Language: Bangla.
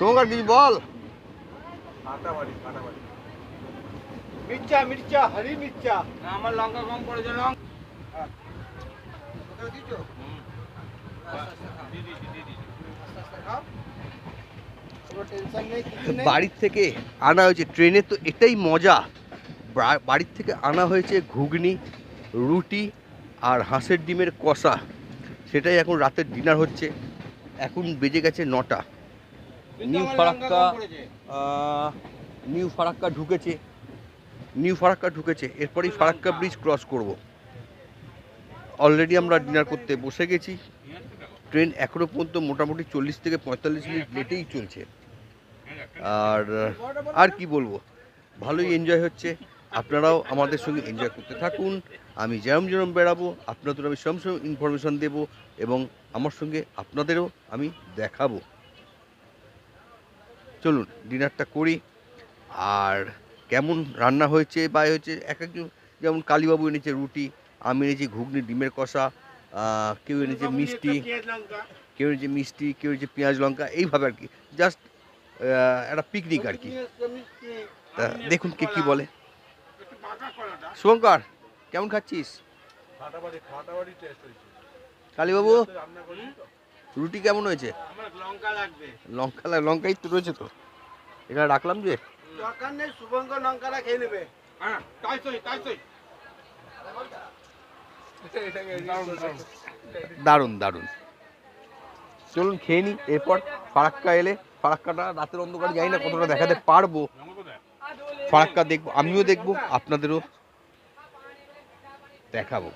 শুভঙ্কর কিছু বল। মির্চা মির্চা হরি মির্চা আমার লঙ্কা কম পড়েছে বাড়ির থেকে আনা হয়েছে, ট্রেনে তো এটাই মজা, বাড়ির থেকে আনা হয়েছে ঘুগনি, রুটি আর হাঁসের ডিমের কষা, সেটাই এখন রাতের ডিনার হচ্ছে। এখন বেজে গেছে 9টা। নিউ ফারাক্কা ঢুকেছে, এরপরেই ফারাক্কা ব্রিজ ক্রস করব। অলরেডি আমরা ডিনার করতে বসে গেছি। ট্রেন এখনও পর্যন্ত মোটামুটি 40 থেকে 45 মিনিট লেটেই চলছে। আর কি বলবো, ভালোই এনজয় হচ্ছে। আপনারাও আমাদের সঙ্গে এনজয় করতে থাকুন। আমি যেরম বেড়াবো আপনাদের আমি সেরম ইনফরমেশান দেবো এবং আমার সঙ্গে আপনাদেরও আমি দেখাবো। চলুন ডিনারটা করি। আর কেমন রান্না হয়েছে বা হয়েছে এক একজন, যেমন কালীবাবু এনেছে রুটি, আমি এনেছি ঘুগনি ডিমের কষা, কেউ এনেছে মিষ্টি, কেউ এনেছে পেঁয়াজ লঙ্কা, এইভাবে আর কি, জাস্ট একটা পিকনিক আর কি। তা দেখুন কে কী বলে। শুভঙ্কর কেমন খাচ্ছিস? কালীবাবু রুটি কেমন হয়েছে? লঙ্কাই তো রয়েছে, তো এখানে রাখলাম যে দরকার নেই, শুভঙ্কর লঙ্কাটা খেয়ে নেবে। দারুণ। চলুন খেয়ে নিই, এরপর ফারাক্কা এলে, ফারাক্কাটা রাতের অন্ধকারে জানি না কতটা দেখাতে পারবো। ফারাক্কা দেখবো, আমিও দেখবো, আপনাদেরও দেখাবো।